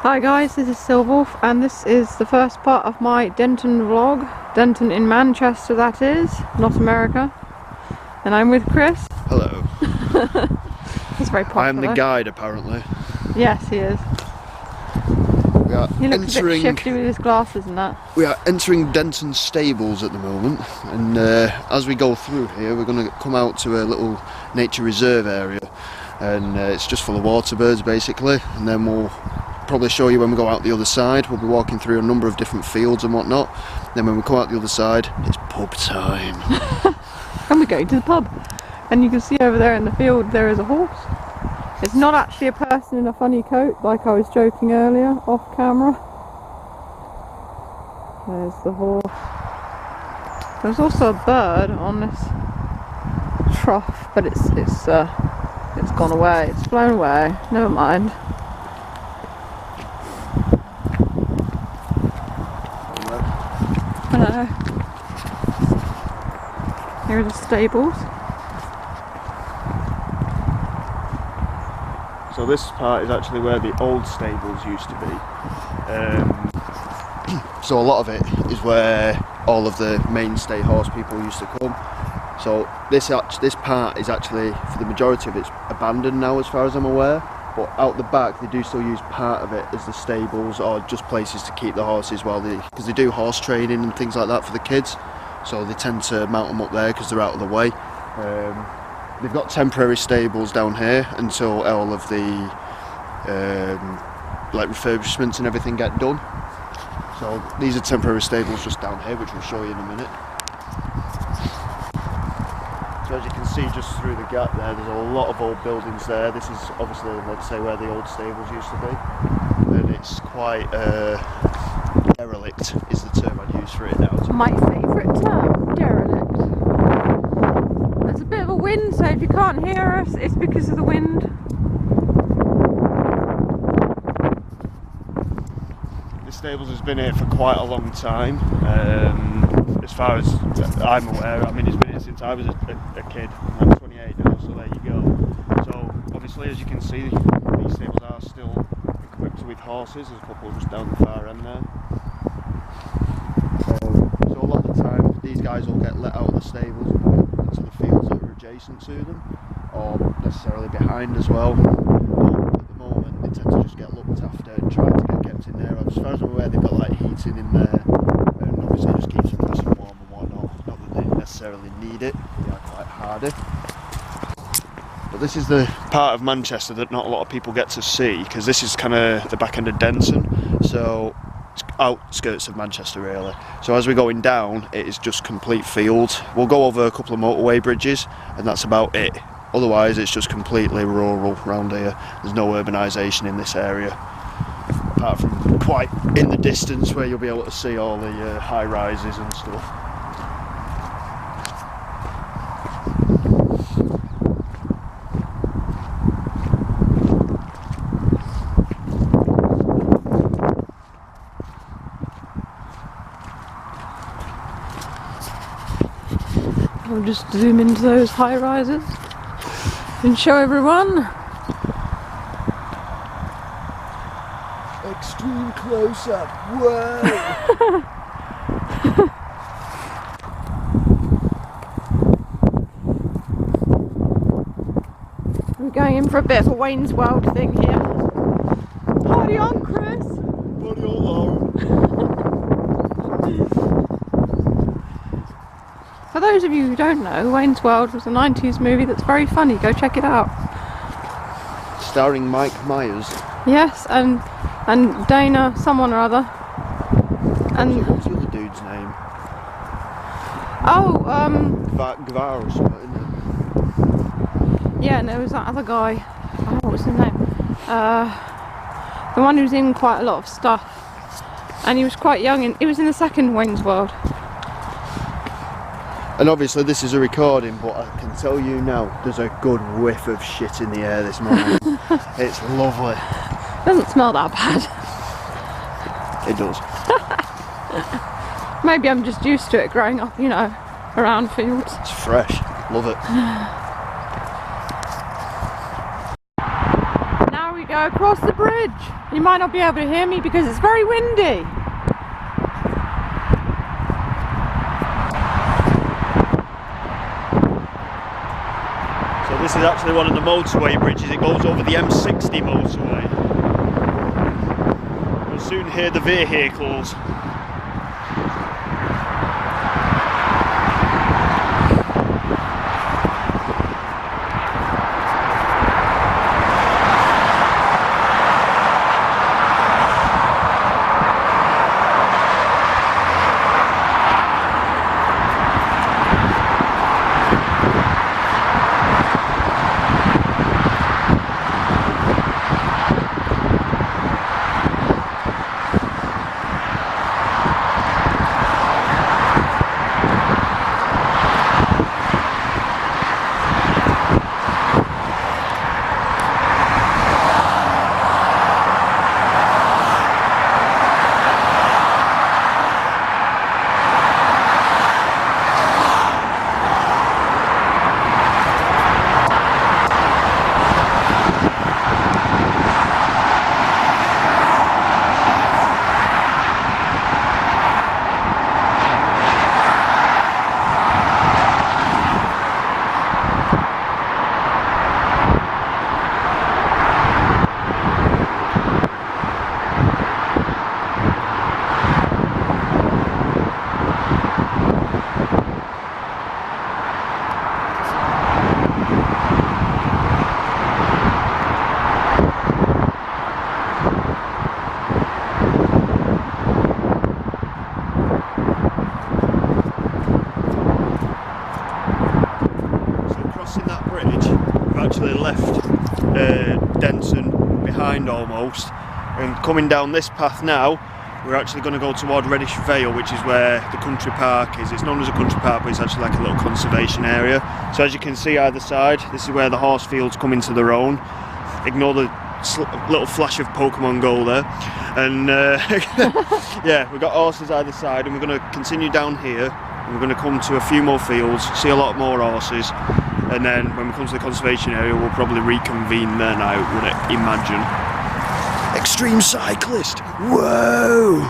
Hi guys, this is Silverwolf and this is the first part of my Denton vlog. Denton in Manchester, that is, not America. And I'm with Chris. Hello. He's very popular. I'm the guide apparently. Yes, he is. We are He looks a bit shifty with his glasses and that. We are entering Denton stables at the moment, and as we go through here we're going to come out to a little nature reserve area, and it's just full of water birds basically, and then we'll probably show you when we go out the other side. We'll be walking through a number of different fields and whatnot. Then when we come out the other side, it's pub time. And we're going to the pub. And you can see over there in the field there is a horse. It's not actually a person in a funny coat like I was joking earlier off camera. There's the horse. There's also a bird on this trough, but it's gone away. It's flown away. Never mind. Hello. Here are the stables. So this part is actually where the old stables used to be. So a lot of it is where all of the mainstay horse people used to come. So this part is actually, for the majority of it, abandoned now as far as I'm aware. But out the back they do still use part of it as the stables or just places to keep the horses because they do horse training and things like that for the kids. So they tend to mount them up there because they're out of the way. They've got temporary stables down here until all of the like refurbishments and everything get done. So these are temporary stables just down here, which we'll show you in a minute. So as you can see just through the gap there's a lot of old buildings there. This is obviously, let's say, where the old stables used to be. And it's quite derelict is the term I'd use for it now. My favourite term, derelict. There's a bit of a wind, so if you can't hear us, it's because of the wind. This stables has been here for quite a long time. As far as I'm aware, I mean, it's been here since I was a kid. I'm 28 now, so there you go. So obviously, as you can see, these stables are still equipped with horses. There's a couple just down the far end there. So a lot of the time, these guys will get let out of the stables and put into the fields that are adjacent to them, or necessarily behind as well. But at the moment, they tend to just get looked after and try to get kept in there. As far as I'm aware, they've got like heating in there, and obviously it just keeps them nice and warm and whatnot. Not that they necessarily need it, they are quite hardy. But this is the part of Manchester that not a lot of people get to see, because this is kind of the back end of Denton, so it's outskirts of Manchester really. So as we're going down, it is just complete field. We'll go over a couple of motorway bridges and that's about it. Otherwise it's just completely rural around here. There's no urbanisation in this area, apart from quite in the distance where you'll be able to see all the high rises and stuff. I'll just zoom into those high rises and show everyone. Extreme close up. Whoa! We're going in for a bit of a Wayne's World thing here. Party on, Chris! Party on! For those of you who don't know, Wayne's World was a 90s movie that's very funny. Go check it out. Starring Mike Myers. Yes, and Dana someone or other. And what's the other dude's name? Oh, Gvar or something, isn't it? Yeah, and there was that other guy. Oh, what was his name? The one who was in quite a lot of stuff. And he was quite young, and he was in the second Wayne's World. And obviously this is a recording, but I can tell you now, there's a good whiff of shit in the air this morning. It's lovely. It doesn't smell that bad. It does. Maybe I'm just used to it growing up, you know, around fields. It's fresh. Love it. Now we go way across the bridge. You might not be able to hear me because it's very windy. So this is actually one of the motorway bridges. It goes over the M60 motorway. We'll soon hear the vehicles. Left Denton behind almost, and coming down this path now we're actually going to go toward Reddish Vale, which is where the country park is. It's known as a country park, but it's actually like a little conservation area. So as you can see either side, this is where the horse fields come into their own. Ignore the little flash of Pokemon Go there, and yeah, we've got horses either side, and we're going to continue down here, and we're going to come to a few more fields, see a lot more horses. And then when we come to the conservation area, we'll probably reconvene then, I would imagine. Extreme cyclist! Whoa!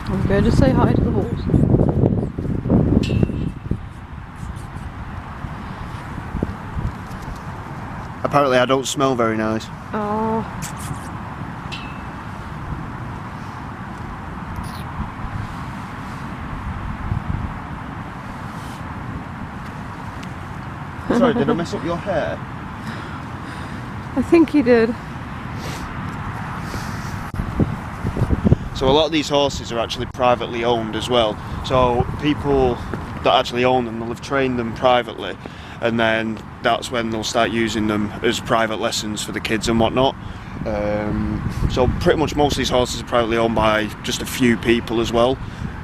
I'm going to say hi to the horse. Apparently I don't smell very nice. Oh. Sorry, did I mess up your hair? I think you did. So a lot of these horses are actually privately owned as well. So people that actually own them, they'll have trained them privately, and then that's when they'll start using them as private lessons for the kids and whatnot. So pretty much most of these horses are privately owned by just a few people as well.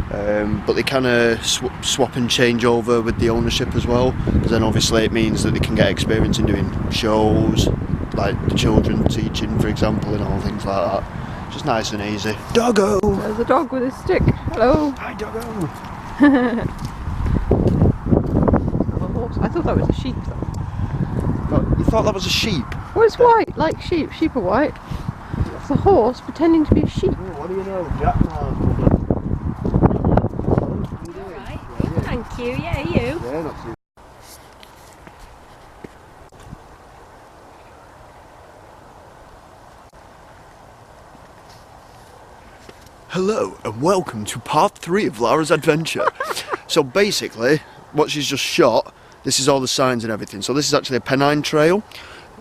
But they kind of swap and change over with the ownership as well, because then obviously it means that they can get experience in doing shows, like the children teaching, for example, and all things like that. Just nice and easy. Doggo! There's a dog with a stick. Hello. Hi, doggo! A horse. I thought that was a sheep though. You thought that was a sheep? Well, it's white, like sheep. Sheep are white. It's a horse pretending to be a sheep. Oh, what do you know? Jack Alright, thank you. Yeah, you? Yeah, not too. Hello and welcome to part 3 of Lara's adventure. So basically, what she's just shot, this is all the signs and everything. So this is actually a Pennine trail.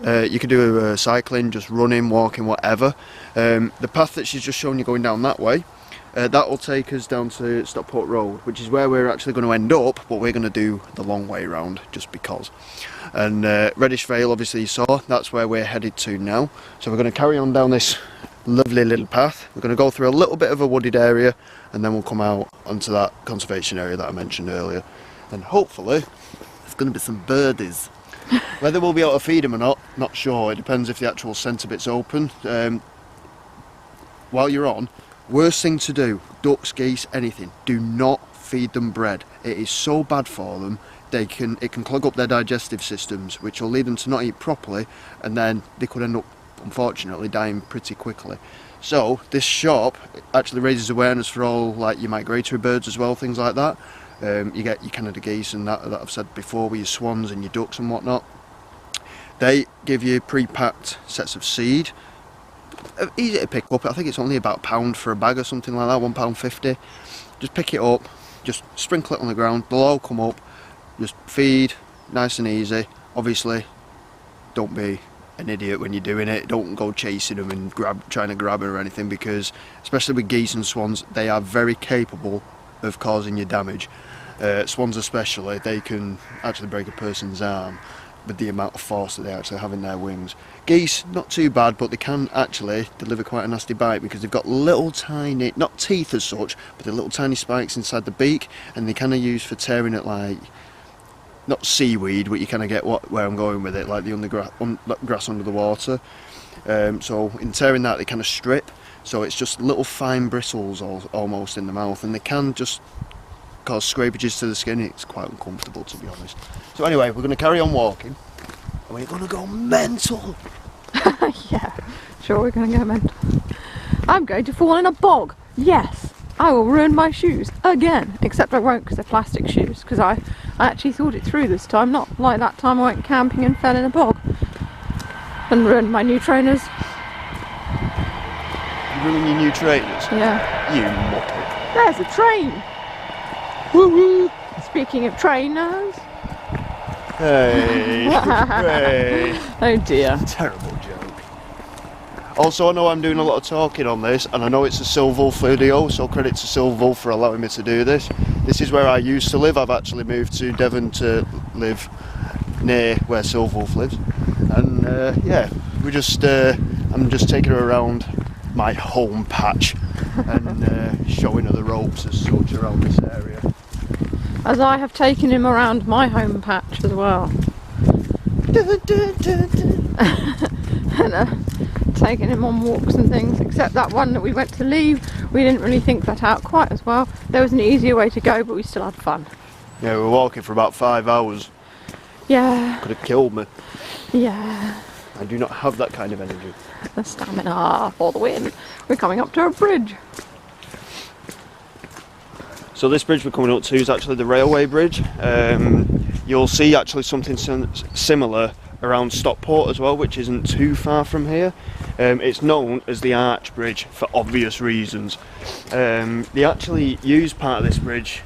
You can do cycling, just running, walking, whatever. The path that she's just shown you going down that way, that will take us down to Stockport Road, which is where we're actually going to end up, but we're going to do the long way round just because. And Reddish Vale, obviously you saw, that's where we're headed to now. So we're going to carry on down this lovely little path. We're going to go through a little bit of a wooded area, and then we'll come out onto that conservation area that I mentioned earlier. And hopefully there's going to be some birdies. Whether we'll be able to feed them or not sure. It depends if the actual centre bit's open. While you're on, worst thing to do, ducks, geese, anything, do not feed them bread. It is so bad for them. It can clog up their digestive systems, which will lead them to not eat properly, and then they could end up, unfortunately, dying pretty quickly. So this shop actually raises awareness for all like your migratory birds as well, things like that. You get your Canada geese and that I've said before, with your swans and your ducks and whatnot. They give you pre-packed sets of seed. Easy to pick up. I think it's only about £1 for a bag or something like that, £1.50. Just pick it up, just sprinkle it on the ground, they'll all come up. Just feed, nice and easy. Obviously, don't be an idiot when you're doing it. Don't go chasing them and trying to grab them or anything, because especially with geese and swans, they are very capable of causing you damage. Swans especially, they can actually break a person's arm with the amount of force that they actually have in their wings. Geese, not too bad, but they can actually deliver quite a nasty bite because they've got little tiny, not teeth as such, but they're little tiny spikes inside the beak, and they kind of use for tearing at, like, not seaweed, but you kind of get where I'm going with it, like the grass under the water. So in tearing that, they kind of strip, so it's just little fine bristles almost in the mouth, and they can just cause scrapages to the skin. It's quite uncomfortable, to be honest. So anyway, we're going to carry on walking, and we're going to go mental. Yeah, sure, we're going to go mental. I'm going to fall in a bog. Yes, I will ruin my shoes again, except I won't, because they're plastic shoes, because I actually thought it through this time, not like that time I went camping and fell in a bog and ruined my new trainers. You ruined your new trainers? Yeah. You muppet. There's a train. Woo-woo. Speaking of trainers. Hey. Hey. Oh dear. Terrible joke. Also, I know I'm doing a lot of talking on this, and I know it's a Silverwolf video, so credit to Silverwolf for allowing me to do this. This is where I used to live. I've actually moved to Devon to live near where Silverwolf lives. And yeah, I'm just taking her around my home patch and showing her the ropes as such around this area. As I have taken him around my home patch as well. And taking him on walks and things, except that one that we went to leave, we didn't really think that out quite as well. There was an easier way to go, but we still had fun. Yeah, we were walking for about 5 hours. Yeah. Could have killed me. Yeah. I do not have that kind of energy. The stamina for the win. We're coming up to a bridge. So this bridge we're coming up to is actually the railway bridge. You'll see actually something similar around Stockport as well, which isn't too far from here. It's known as the Arch Bridge for obvious reasons. They actually use part of this bridge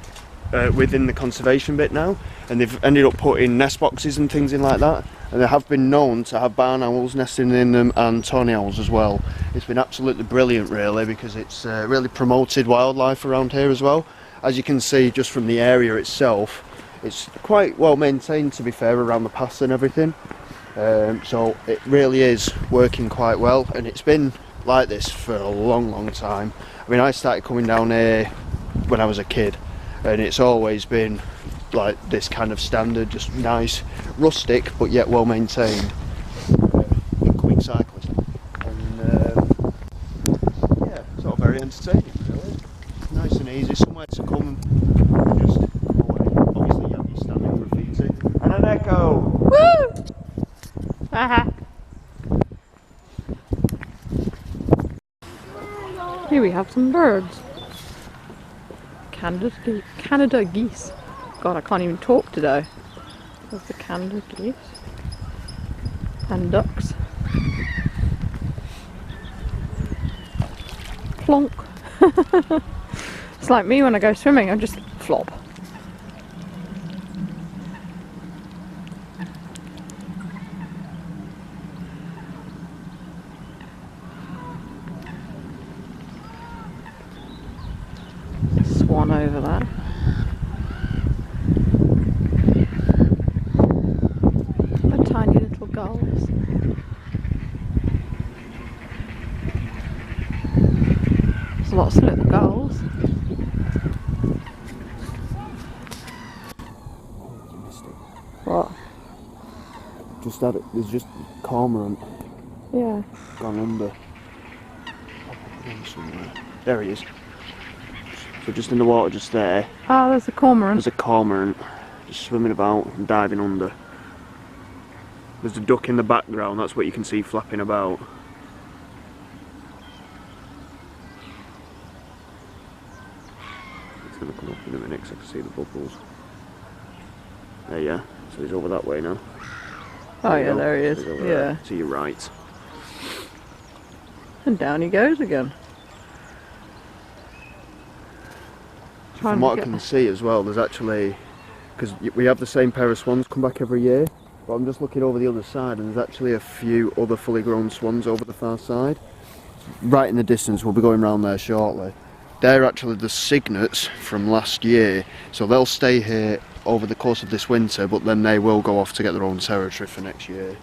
within the conservation bit now, and they've ended up putting nest boxes and things in like that, and they have been known to have barn owls nesting in them and tawny owls as well. It's been absolutely brilliant really, because it's really promoted wildlife around here as well. As you can see just from the area itself, it's quite well maintained, to be fair, around the paths and everything. So it really is working quite well, and it's been like this for a long time. I mean, I started coming down here when I was a kid, and it's always been like this kind of standard, just nice, rustic, but yet well maintained. Incoming cyclist. And yeah, sort of very entertaining really. Nice and easy, somewhere to come and just come away. Obviously you have your standing graffiti and an echo. Woo! Here we have some birds. Canada geese. God, I can't even talk today. There's the Canada geese. And ducks. Plonk. It's like me when I go swimming, I just flop. one over there. The tiny little gulls. There's lots of little gulls. What? Just had it. There's just cormorant Yeah. gone under. Somewhere. There he is. So just in the water, just there. Oh, there's a cormorant. There's a cormorant just swimming about and diving under. There's a duck in the background. That's what you can see flapping about. It's going to come up in a minute because I can see the bubbles. There, yeah. So he's over that way now. Oh yeah, you go. there he is. He's over Yeah. there. To your right. And down he goes again. From what I can see as well, there's actually, because we have the same pair of swans come back every year, but I'm just looking over the other side and there's actually a few other fully grown swans over the far side. Right in the distance, we'll be going round there shortly. They're actually the cygnets from last year, so they'll stay here over the course of this winter, but then they will go off to get their own territory for next year.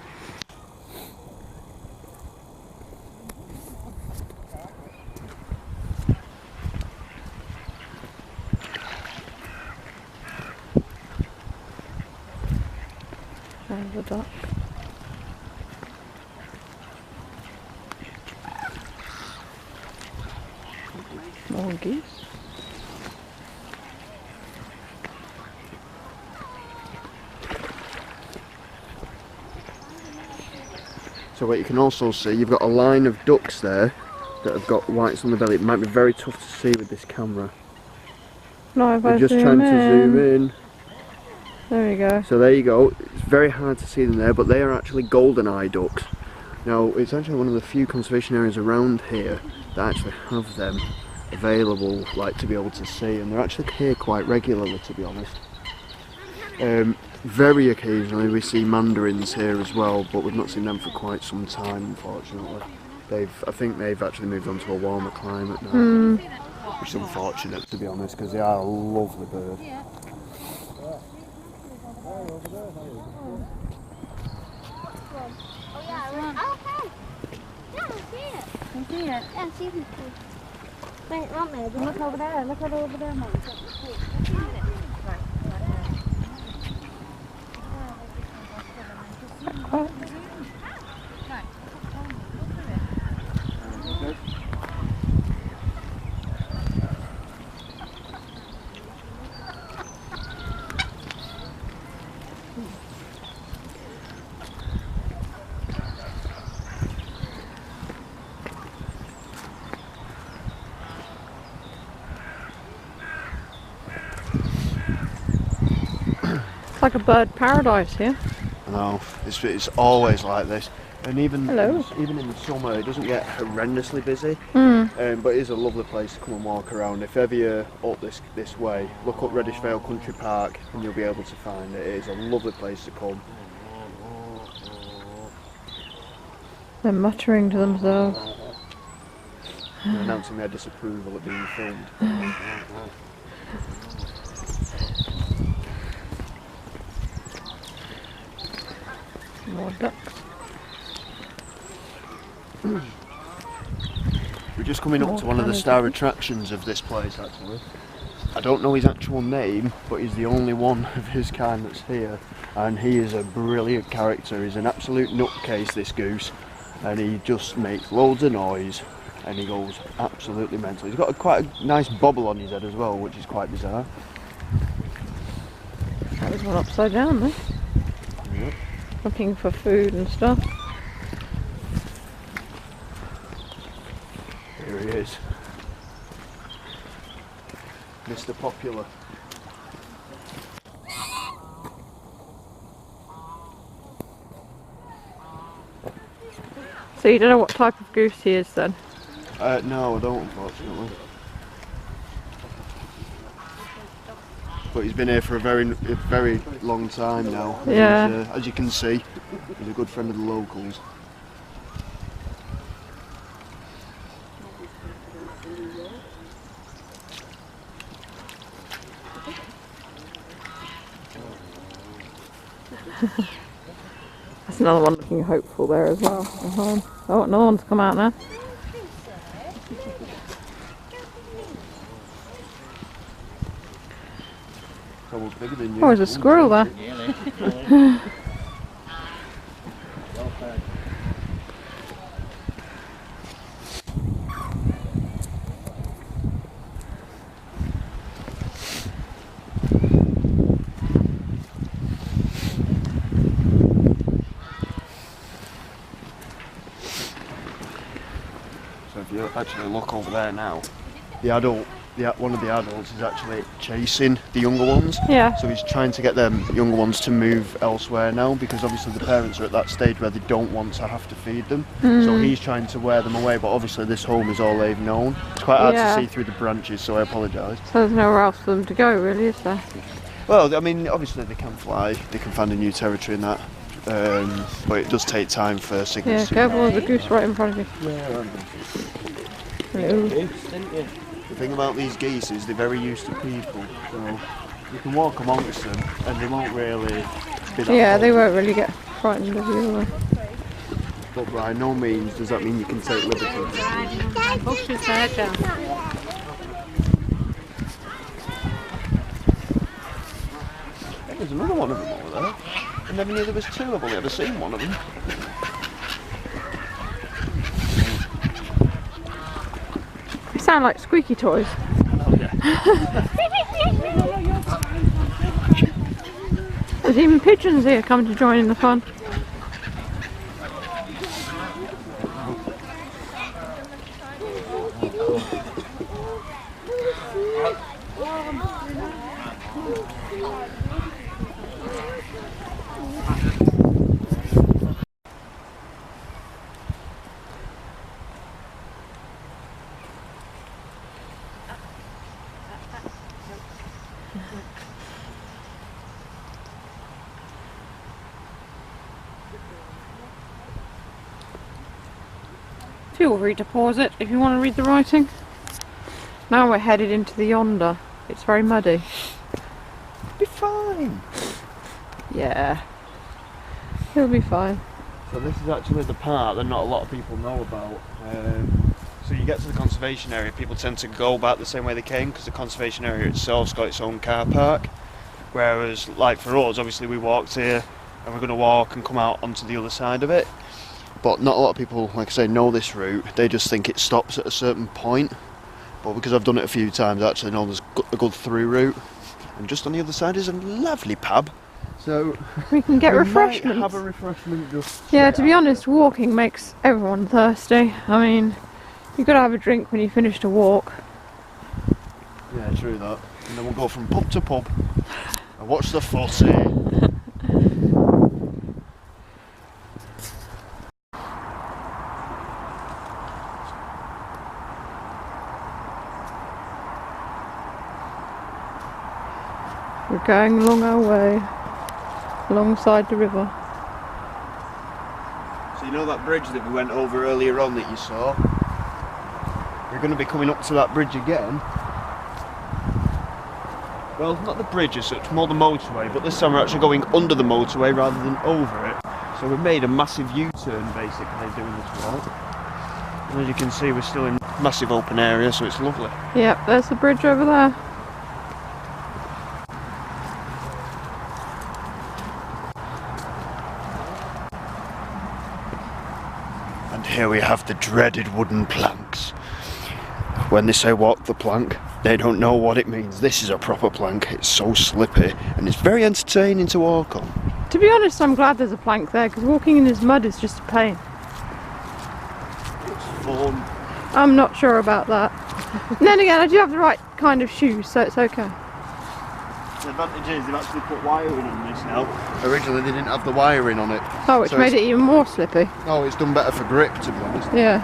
There's the duck. More geese. So what you can also see, you've got a line of ducks there that have got whites on the belly. It might be very tough to see with this camera. No, if I We're just zoom trying to zoom in. in. There we go. So there you go. It's very hard to see them there, but they are actually golden eye ducks. Now, it's actually one of the few conservation areas around here that actually have them available, like, to be able to see, and they're actually here quite regularly, to be honest. Very occasionally we see mandarins here as well, but we've not seen them for quite some time, unfortunately. I think they've actually moved on to a warmer climate now, which is unfortunate, to be honest, because they are a lovely bird. Yeah, see if Wait, look over there. Look over there, Mum. Oh. It's like a bird paradise here. I know, it's always like this, and even Hello. even in the summer it doesn't get horrendously busy, but it is a lovely place to come and walk around. If ever you're up this way, look up Reddish Vale Country Park and you'll be able to find it. It is a lovely place to come. They're muttering to themselves. They're announcing their disapproval of being filmed. More ducks. We're just coming up to one of the star attractions of this place, actually. I don't know his actual name, but he's the only one of his kind that's here, and he is a brilliant character. He's an absolute nutcase, this goose, and he just makes loads of noise, and he goes absolutely mental. He's got quite a nice bobble on his head as well, which is quite bizarre. That was one upside down there. Yep. Looking for food and stuff. Here he is. Mr. Popular. So you don't know what type of goose he is then? No, I don't, unfortunately. But he's been here for a very long time now. Yeah. As you can see, he's a good friend of the locals. That's another one looking hopeful there as well. Oh, another one's come out now. Bigger than you. Oh, there's a squirrel there. So if you actually look over there now, one of the adults is actually chasing the younger ones. Yeah. So he's trying to get them younger ones to move elsewhere now, because obviously the parents are at that stage where they don't want to have to feed them. So he's trying to wear them away, but obviously this home is all they've known. It's quite hard to see through the branches, so I apologise. So there's nowhere else for them to go, really, is there? Well, I mean, obviously they can fly, they can find a new territory and that, but it does take time for signals to... Yeah, careful, there's a goose right in front of you. Yeah, Hello. the thing about these geese is they're very used to people, so you can walk amongst them and they won't really be that They bold. won't really get frightened of you, will they? But by no means does that mean you can take liberties. There's another one of them over there. I never knew there was two. I've only ever seen one of them. They sound like squeaky toys. Oh yeah. There's even pigeons here coming to join in the fun. Feel free to pause it if you want to read the writing. Now we're headed into the yonder. It's very muddy. Be fine. Yeah. It'll be fine. So this is actually the part that not a lot of people know about. So you get to the conservation area, people tend to go back the same way they came, because the conservation area itself's got its own car park. Whereas, like for us, obviously we walked here and we're going to walk and come out onto the other side of it. But not a lot of people, like I say, know this route. They just think it stops at a certain point. But because I've done it a few times, I actually know there's a good through route. And just on the other side is a lovely pub. So We can get we refreshments. might have a refreshment just Yeah, straight to be out. honest, walking makes everyone thirsty. I mean, you've got to have a drink when you finish to walk. Yeah, true that. And then we'll go from pub to pub and watch the footy. We're going along our way, alongside the river. So you know that bridge that we went over earlier on that you saw? We're going to be coming up to that bridge again. Well, not the bridge as such, more the motorway, but this time we're actually going under the motorway rather than over it. So we've made a massive U-turn basically doing this route. And as you can see, we're still in massive open area, so it's lovely. Yep, there's the bridge over there. And here we have the dreaded wooden planks. When they say walk the plank, they don't know what it means. This is a proper plank. It's so slippy and it's very entertaining to walk on. To be honest, I'm glad there's a plank there, because walking in this mud is just a pain. It's fun. I'm not sure about that. And then again, I do have the right kind of shoes, so it's okay. The advantage is they've actually put wiring on this now. Originally they didn't have the wiring on it. Oh, which So made it's- it even more slippy. Oh, it's done better for grip, to be honest. Yeah.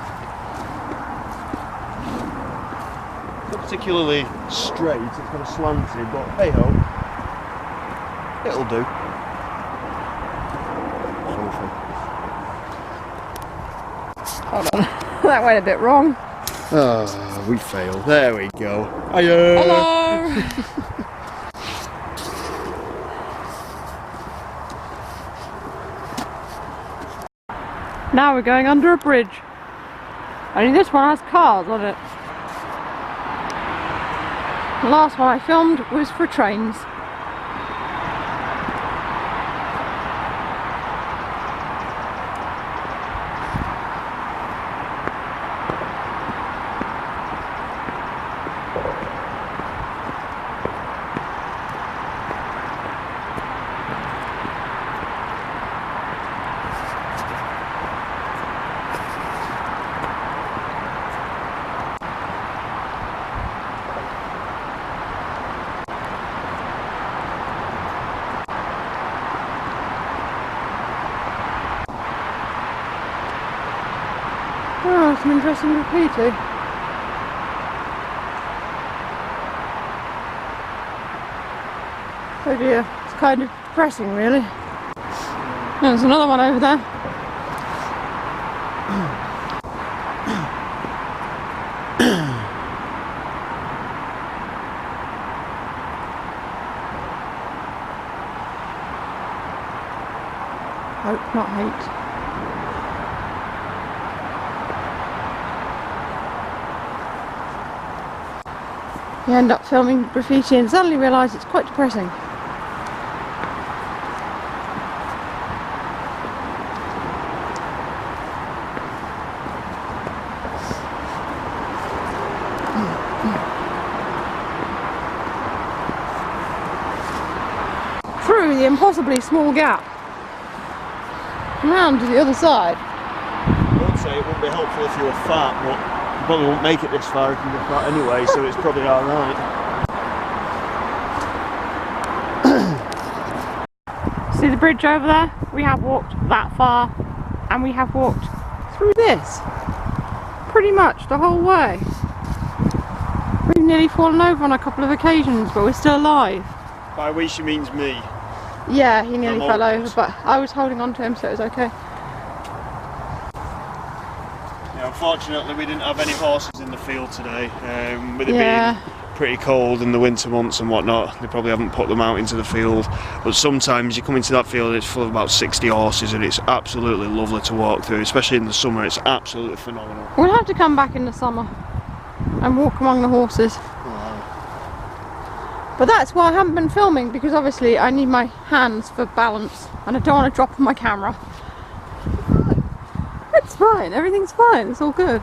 Not particularly straight, it's got a slanted, but hey ho, it'll do. Hold on. That went a bit wrong. Ah, we failed. There we go. Hiya! Hello! Now we're going under a bridge. Only this one has cars on it. The last one I filmed was for trains. Oh, some interesting graffiti. Oh dear, it's kind of depressing really. There's another one over there. Hope, not hate. You end up filming graffiti and suddenly realise it's quite depressing. Through the impossibly small gap. Round to the other side. I would say it wouldn't be helpful if you were fat, but you probably won't make it this far if you're fat anyway, so it's probably alright. See the bridge over there? We have walked that far, and we have walked through this pretty much the whole way. We've nearly fallen over on a couple of occasions, but we're still alive. By we she means me. Yeah, he nearly fell over, but I was holding on to him, so it was okay. Yeah, unfortunately we didn't have any horses in the field today. With it being pretty cold in the winter months and whatnot, they probably haven't put them out into the field. But sometimes you come into that field and it's full of about 60 horses and it's absolutely lovely to walk through, especially in the summer. It's absolutely phenomenal. We'll have to come back in the summer and walk among the horses. But that's why I haven't been filming, because obviously I need my hands for balance and I don't want to drop my camera. It's fine, everything's fine, it's all good.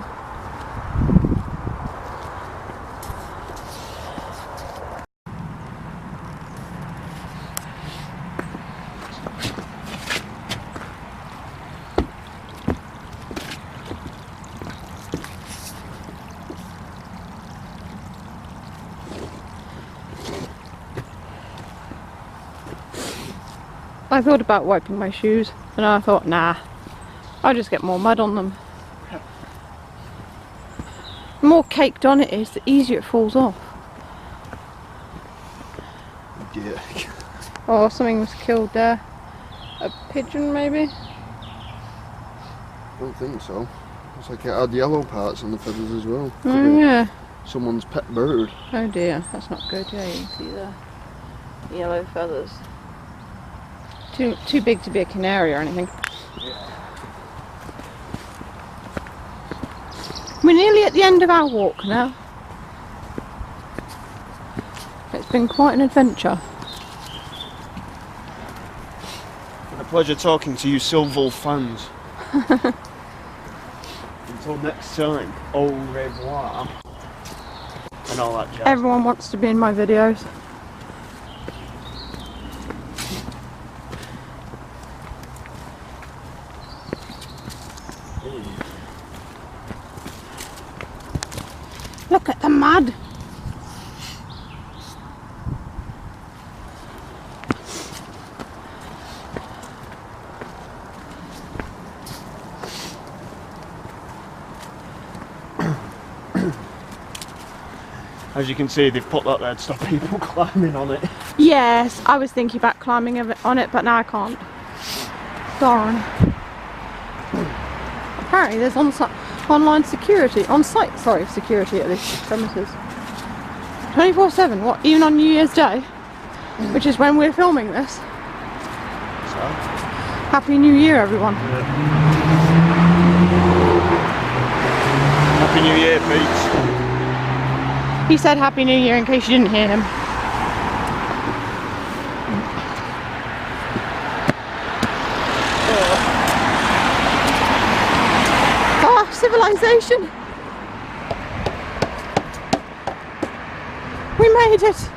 I thought about wiping my shoes, and I thought, nah, I'll just get more mud on them. The more caked on it is, the easier it falls off. Yeah. Oh, something was killed there. A pigeon, maybe? I don't think so. It's like it had yellow parts on the feathers as well. Oh yeah. Someone's pet bird. Oh dear, that's not good. Yeah, you can see the yellow feathers. Too big to be a canary or anything. Yeah. We're nearly at the end of our walk now. It's been quite an adventure. Been a pleasure talking to you Silval fans. Until next time, au revoir. And all that jazz. Everyone wants to be in my videos. Look at the mud. As you can see, they've put that there to stop people climbing on it. Yes, I was thinking about climbing on it, but now I can't. Darn. Apparently there's online security, on-site, security at this premises. 24/7, what, even on New Year's Day? Which is when we're filming this. So, Happy New Year, everyone. yeah. Happy New Year, Pete. He said Happy New Year in case you didn't hear him. Ah, civilization! We made it!